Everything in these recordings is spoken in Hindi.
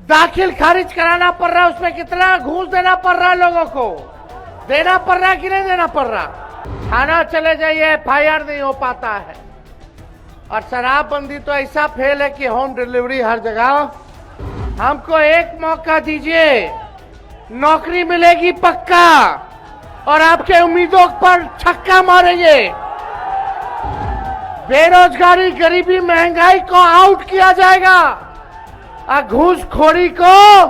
दाखिल खारिज कराना पड़ रहा है, उसमें कितना घूस देना पड़ रहा है, लोगों को देना पड़ रहा है कि नहीं देना पड़ रहा। थाना चले जाइए, FIR नहीं हो पाता है। और शराबबंदी तो ऐसा फेल है कि होम डिलीवरी हर जगह। हमको एक मौका दीजिए, नौकरी मिलेगी पक्का और आपके उम्मीदों पर छक्का मारेंगे। बेरोजगारी, गरीबी, महंगाई को आउट किया जाएगा और घूसखोरी को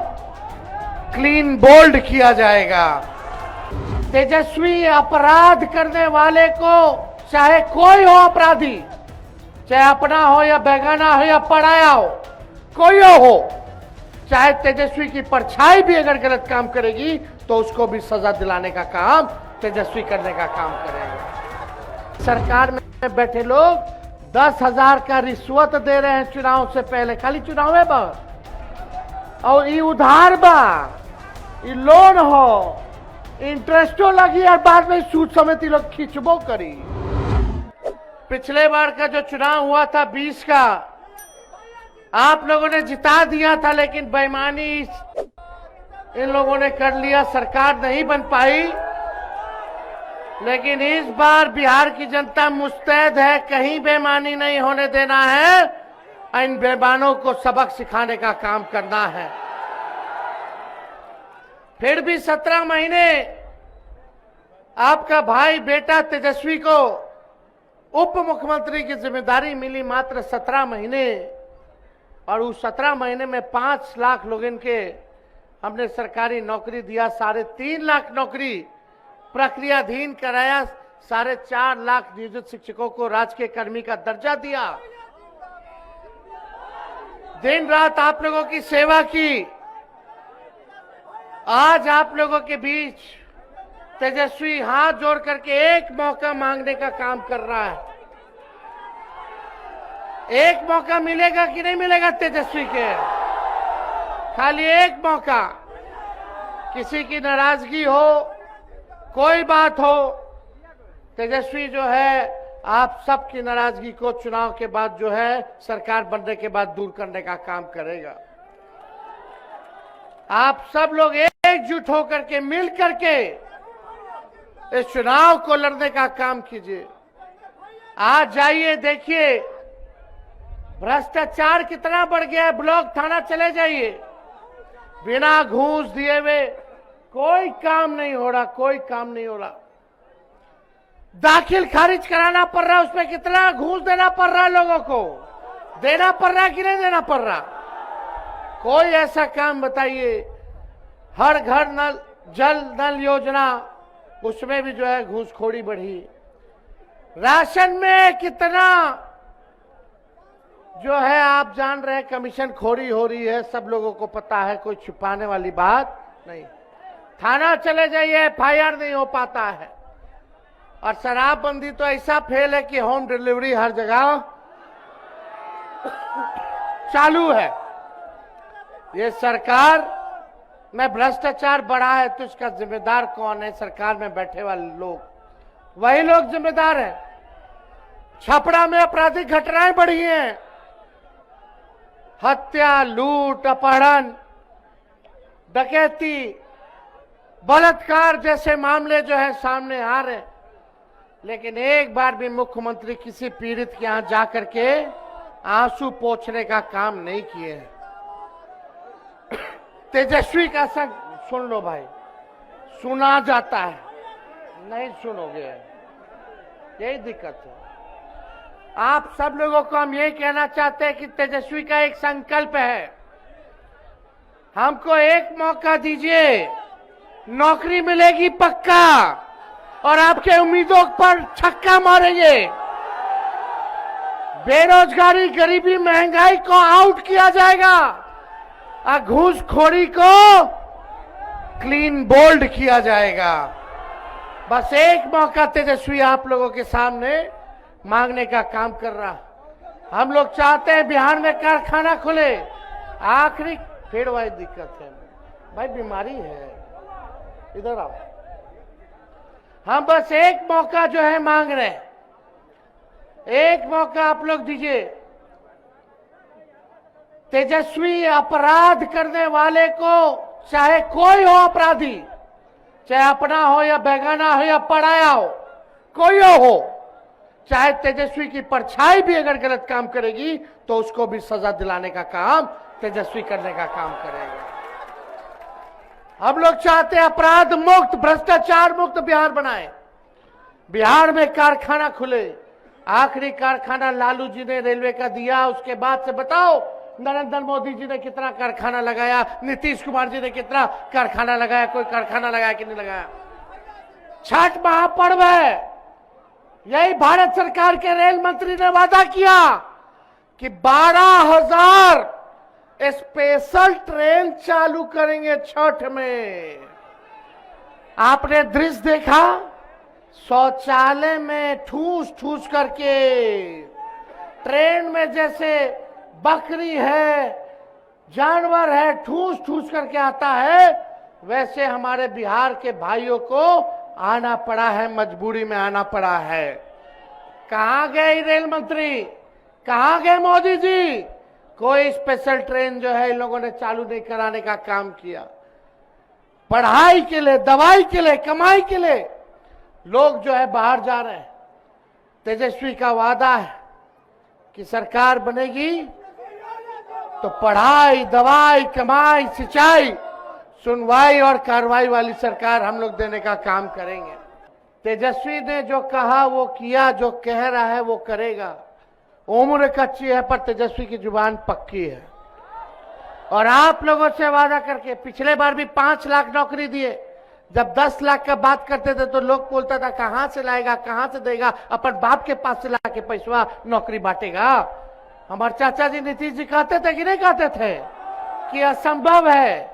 क्लीन बोल्ड किया जाएगा। तेजस्वी अपराध करने वाले को, चाहे कोई हो अपराधी, चाहे अपना हो या बेगाना हो या पराया हो, कोई हो, चाहे तेजस्वी की परछाई भी अगर गलत काम करेगी तो उसको भी सजा दिलाने का काम तेजस्वी करने का काम करेगा। सरकार में बैठे लोग 10,000 का रिश्वत दे रहे हैं चुनाव से पहले, खाली चुनाव है बा, और ये उधार बा, ये लोन हो, इंटरेस्टो लगी और बाद में सूद समेत लोग खींचबो करी। पिछले बार का जो चुनाव हुआ था 20 का, आप लोगों ने जिता दिया था, लेकिन बेईमानी इन लोगों ने कर लिया, सरकार नहीं बन पाई। लेकिन इस बार बिहार की जनता मुस्तैद है, कहीं बेईमानी नहीं होने देना है, इन बेईमानों को सबक सिखाने का काम करना है। फिर भी 17 महीने आपका भाई बेटा तेजस्वी को उप मुख्यमंत्री की जिम्मेदारी मिली, मात्र 17 महीने, और उस 17 महीने में 5 लाख लोग इनके हमने सरकारी नौकरी दिया, 3.5 लाख नौकरी प्रक्रियाधीन कराया, 4.5 लाख नियोजित शिक्षकों को राजकीय कर्मी का दर्जा दिया, दिन रात आप लोगों की सेवा की। आज आप लोगों के बीच तेजस्वी हाथ जोड़ करके एक मौका मांगने का काम कर रहा है। एक मौका मिलेगा कि नहीं मिलेगा तेजस्वी के? खाली एक मौका। किसी की नाराजगी हो, कोई बात हो, तेजस्वी जो है आप सबकी नाराजगी को चुनाव के बाद जो है सरकार बनने के बाद दूर करने का काम करेगा। आप सब लोग एकजुट होकर के, मिल करके इस चुनाव को लड़ने का काम कीजिए। आज जाइए, देखिए भ्रष्टाचार कितना बढ़ गया है, ब्लॉक थाना चले जाइए, बिना घूस दिए हुए कोई काम नहीं हो रहा, कोई काम नहीं हो रहा। दाखिल खारिज कराना पड़ रहा है, उसमें कितना घूस देना पड़ रहा है, लोगों को देना पड़ रहा है कि नहीं देना पड़ रहा। कोई ऐसा काम बताइए। हर घर नल, जल नल योजना, उसमें भी जो है घूसखोरी बढ़ी। राशन में कितना जो है आप जान रहे हैं कमीशन खोरी हो रही है, सब लोगों को पता है, कोई छुपाने वाली बात नहीं। थाना चले जाइए, FIR नहीं हो पाता है। और शराबबंदी तो ऐसा फेल है कि होम डिलीवरी हर जगह चालू है। ये सरकार में भ्रष्टाचार बढ़ा है तो इसका जिम्मेदार कौन है? सरकार में बैठे वाले लोग, वही लोग जिम्मेदार हैं। छपरा में आपराधिक घटनाएं बढ़ी हैं, हत्या, लूट, अपहरण, डकैती, बलात्कार जैसे मामले जो है सामने आ रहे, लेकिन एक बार भी मुख्यमंत्री किसी पीड़ित के यहां जाकर के आंसू पोंछने का काम नहीं किए हैं। तेजस्वी का संग सुन लो भाई, सुना जाता है, नहीं सुनोगे, यही दिक्कत है। आप सब लोगों को हम यही कहना चाहते हैं कि तेजस्वी का एक संकल्प है, हमको एक मौका दीजिए, नौकरी मिलेगी पक्का और आपके उम्मीदों पर छक्का मारेंगे। बेरोजगारी, गरीबी, महंगाई को आउट किया जाएगा और घूसखोरी को क्लीन बोल्ड किया जाएगा। बस एक मौका तेजस्वी आप लोगों के सामने मांगने का काम कर रहा। हम लोग चाहते हैं बिहार में कारखाना खुले। आखिरी फिर वही दिक्कत है भाई, बीमारी है, इधर आओ। हम बस एक मौका जो है मांग रहे हैं, एक मौका आप लोग दीजिए। तेजस्वी अपराध करने वाले को, चाहे कोई हो अपराधी, चाहे अपना हो या बेगाना हो या पराया हो, कोई हो, चाहे तेजस्वी की परछाई भी अगर गलत काम करेगी तो उसको भी सजा दिलाने का काम तेजस्वी करने का काम करेगा। हम लोग चाहते हैं अपराध मुक्त, भ्रष्टाचार मुक्त बिहार बनाए। बिहार में कारखाना खुले। आखिरी कारखाना लालू जी ने रेलवे का दिया, उसके बाद से बताओ नरेंद्र मोदी जी ने कितना कारखाना लगाया, नीतीश कुमार जी ने कितना कारखाना लगाया, कोई कारखाना लगाया कि नहीं लगाया। छठ महापर्व है, यही भारत सरकार के रेल मंत्री ने वादा किया कि 12,000 स्पेशल ट्रेन चालू करेंगे छठ में। आपने दृश्य देखा, शौचालय में ठूस ठूस करके, ट्रेन में जैसे बकरी है, जानवर है, ठूस ठूस करके आता है, वैसे हमारे बिहार के भाइयों को आना पड़ा है, मजबूरी में आना पड़ा है। कहां गए रेल मंत्री, कहां गए मोदी जी? कोई स्पेशल ट्रेन जो है इन लोगों ने चालू नहीं कराने का काम किया। पढ़ाई के लिए, दवाई के लिए, कमाई के लिए लोग जो है बाहर जा रहे हैं। तेजस्वी का वादा है कि सरकार बनेगी तो पढ़ाई, दवाई, कमाई, सिंचाई, सुनवाई और कार्रवाई वाली सरकार हम लोग देने का काम करेंगे। तेजस्वी ने जो कहा वो किया, जो कह रहा है वो करेगा। उम्र कच्ची है पर तेजस्वी की जुबान पक्की है। और आप लोगों से वादा करके, पिछले बार भी 5 लाख नौकरी दिए। जब 10 लाख का बात करते थे तो लोग बोलता था कहां से लाएगा, कहां से देगा, अपन बाप के पास से ला के पैसा नौकरी बांटेगा। हमारे चाचा जी नीतीश जी कहते थे कि नहीं कहते थे कि असंभव है।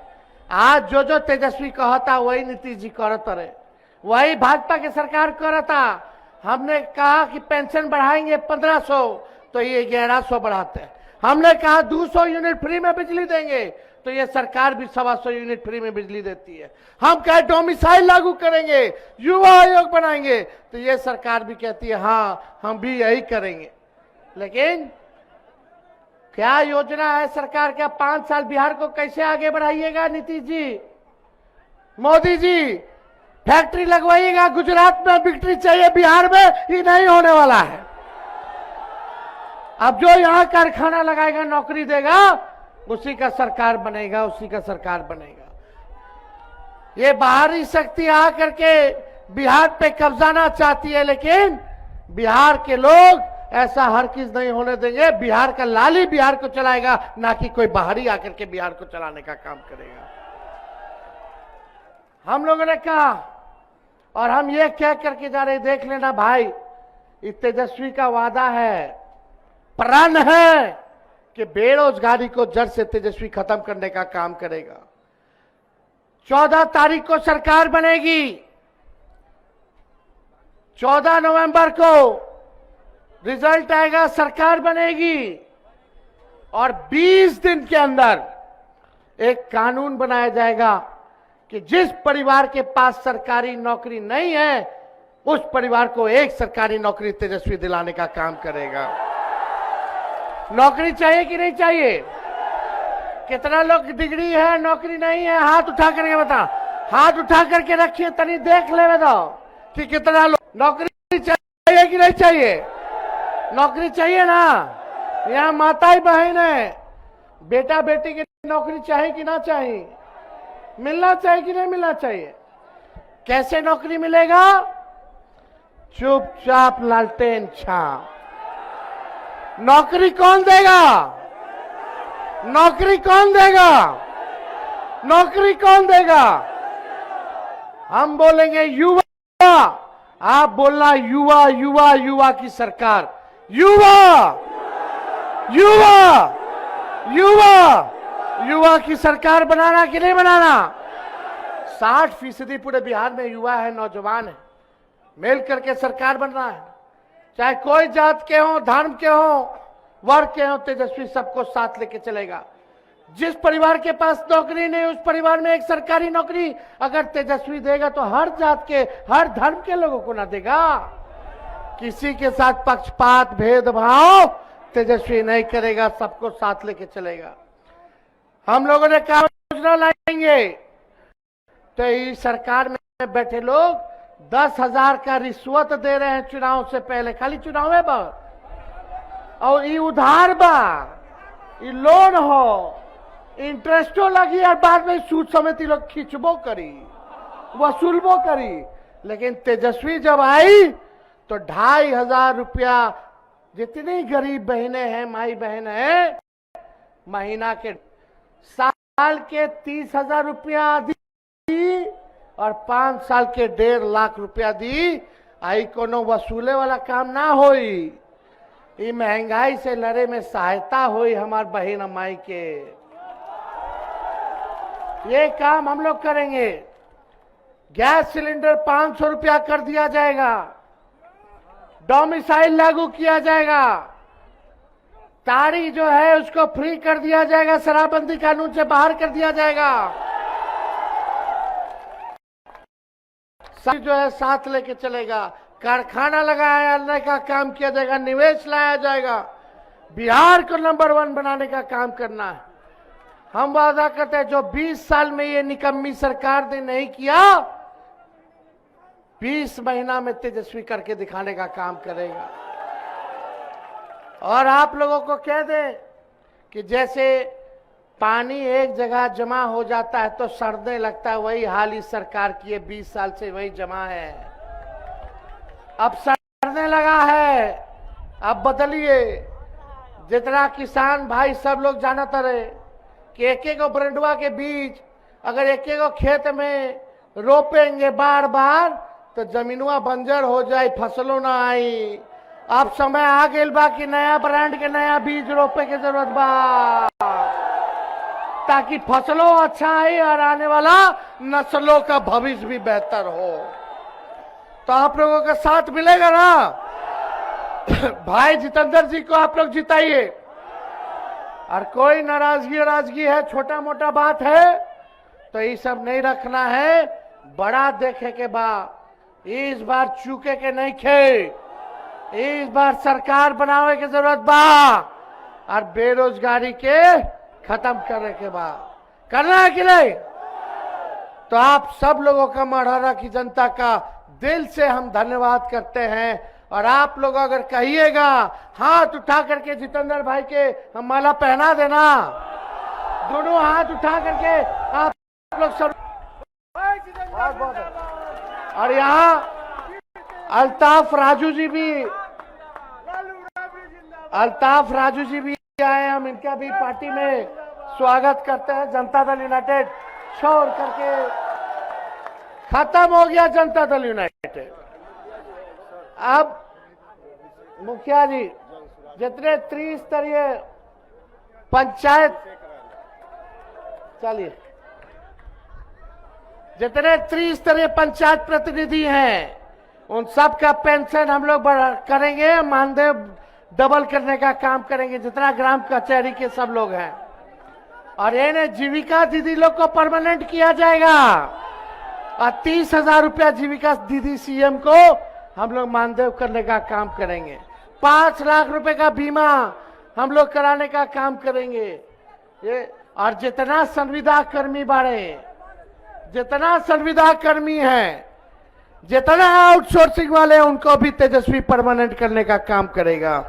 आज जो जो तेजस्वी कहता वही नीतीश जी करते रहे, वही भाजपा की सरकार करता। हमने कहा कि पेंशन बढ़ाएंगे 1500 तो ये 1100 बढ़ाते हैं। हमने कहा 200 यूनिट फ्री में बिजली देंगे तो ये सरकार भी 125 यूनिट फ्री में बिजली देती है। हम कहे डोमिसाइल लागू करेंगे, युवा आयोग बनाएंगे तो ये सरकार भी कहती है हाँ हम भी यही करेंगे। लेकिन क्या योजना है सरकार का? 5 साल बिहार को कैसे आगे बढ़ाइएगा नीतीश जी, मोदी जी? फैक्ट्री लगवाइएगा गुजरात में, विक्ट्री चाहिए बिहार में, ये नहीं होने वाला है। अब जो यहां कारखाना लगाएगा, नौकरी देगा, उसी का सरकार बनेगा, उसी का सरकार बनेगा। ये बाहरी शक्ति आकर के बिहार पे कब्जाना चाहती है, लेकिन बिहार के लोग ऐसा हर चीज नहीं होने देंगे। बिहार का लाली बिहार को चलाएगा, ना कि कोई बाहरी आकर के बिहार को चलाने का काम करेगा। हम लोगों ने कहा और हम ये क्या करके जा रहे, देख लेना भाई, तेजस्वी का वादा है, प्रण है कि बेरोजगारी को जड़ से तेजस्वी खत्म करने का काम करेगा। 14 तारीख को सरकार बनेगी, 14 नवंबर को रिजल्ट आएगा, सरकार बनेगी और 20 दिन के अंदर एक कानून बनाया जाएगा कि जिस परिवार के पास सरकारी नौकरी नहीं है उस परिवार को एक सरकारी नौकरी तेजस्वी दिलाने का काम करेगा। नौकरी चाहिए कि नहीं चाहिए? कितना लोग डिग्री है नौकरी नहीं है? हाथ उठा करके बता, हाथ उठा करके रखिए, तनी देख ले बताओ कि कितना लोग नौकरी चाहिए कि नहीं चाहिए। नौकरी चाहिए ना? यहाँ माताएं बहन है, बेटा बेटी की नौकरी चाहिए कि ना चाहिए? मिलना चाहिए कि नहीं मिलना चाहिए? कैसे नौकरी मिलेगा? चुपचाप लालटेन छाप। नौकरी कौन देगा? नौकरी कौन देगा? नौकरी कौन देगा? हम बोलेंगे युवा, आप बोलना युवा, युवा, युवा की सरकार। युवा, युवा, युवा, युवा की सरकार बनाना कि नहीं बनाना? 60% पूरे बिहार में युवा है, नौजवान है, मिल करके सरकार बन रहा है। चाहे कोई जात के हो, धर्म के हो, वर्ग के हो, तेजस्वी सबको साथ लेके चलेगा। जिस परिवार के पास नौकरी नहीं उस परिवार में एक सरकारी नौकरी अगर तेजस्वी देगा तो हर जात के, हर धर्म के लोगों को ना देगा। किसी के साथ पक्षपात भेदभाव तेजस्वी नहीं करेगा, सबको साथ लेके चलेगा। हम लोगों ने क्या योजना लाएंगे, तो इस सरकार में बैठे लोग 10,000 का रिश्वत दे रहे हैं चुनाव से पहले, खाली चुनाव है बा, और ये उधार बा, ये लोन हो, इंटरेस्टो लगी और बाद में सूद समेत लोग खींचबो करी, वसूलबो करी। लेकिन तेजस्वी जब आई तो 2,500 रुपया जितनी गरीब बहनें हैं, माई बहन है, महीना के, साल के 30,000 रुपया दी और 5 साल के 1.5 लाख रुपया दी। आई कोनो वसूले वाला काम ना होई, ये महंगाई से लड़े में सहायता हुई हमार बहन माई के। ये काम हम लोग करेंगे। गैस सिलेंडर 500 रुपया कर दिया जाएगा, डोमिसाइल लागू किया जाएगा, ताड़ी जो है उसको फ्री कर दिया जाएगा, शराबबंदी कानून से बाहर कर दिया जाएगा, सब जो है साथ लेके चलेगा, कारखाना लगाने का काम किया जाएगा, निवेश लाया जाएगा, बिहार को नंबर 1 बनाने का काम करना है। हम वादा करते हैं जो 20 साल में ये निकम्मी सरकार ने नहीं किया, 20 महीना में तेजस्वी करके दिखाने का काम करेगा। और आप लोगों को कह दें कि जैसे पानी एक जगह जमा हो जाता है तो सड़ने लगता है, वही हाल इस सरकार की है, 20 साल से वही जमा है, अब सड़ने लगा है, अब बदलिए। जितना किसान भाई सब लोग जानते रहे कि एक ब्रंडवा के बीज अगर एक खेत में रोपेंगे बार बार तो जमीनवा बंजर हो जाए, फसलों ना आई। अब समय आ गई बा कि नया ब्रांड के नया बीज रोपे के जरूरत बा, ताकि फसलों अच्छा आए और आने वाला नस्लों का भविष्य भी बेहतर हो। तो आप लोगों का साथ मिलेगा ना? भाई जितेंद्र जी को आप लोग जिताइए। और कोई नाराजगी है, छोटा मोटा बात है तो ये सब नहीं रखना है, बड़ा देखे के बाद इस बार चूके के नहीं खे, इस बार सरकार बनावे के जरूरत बा और बेरोजगारी के खत्म करने के बाद करना है कि नहीं? तो आप सब लोगों का, मढ़ौरा की जनता का दिल से हम धन्यवाद करते हैं। और आप लोग अगर कहिएगा हाथ उठा करके जितेंद्र भाई के हम माला पहना देना, दोनों हाथ उठा करके आप लोग सब। और यहाँ अल्ताफ राजू जी भी आए, हम इनका भी पार्टी में स्वागत करते हैं। जनता दल यूनाइटेड छोड़ करके खत्म हो गया जनता दल यूनाइटेड। अब मुखिया जी जितने त्रिस्तरीय पंचायत, चलिए, जितने त्रिस्तरीय पंचायत प्रतिनिधि हैं उन सब का पेंशन हम लोग करेंगे, मानदेय डबल करने का काम करेंगे, जितना ग्राम कचहरी के सब लोग हैं। और इन्हें जीविका दीदी लोग को परमानेंट किया जाएगा और 30,000 रुपया जीविका दीदी सीएम को हम लोग मानदेय करने का काम करेंगे। 5 लाख रुपए का बीमा हम लोग कराने का काम करेंगे। ये और जितना संविदा कर्मी बढ़े, जितना संविदा कर्मी हैं, जितना आउटसोर्सिंग वाले उनको भी तेजस्वी परमानेंट करने का काम करेगा।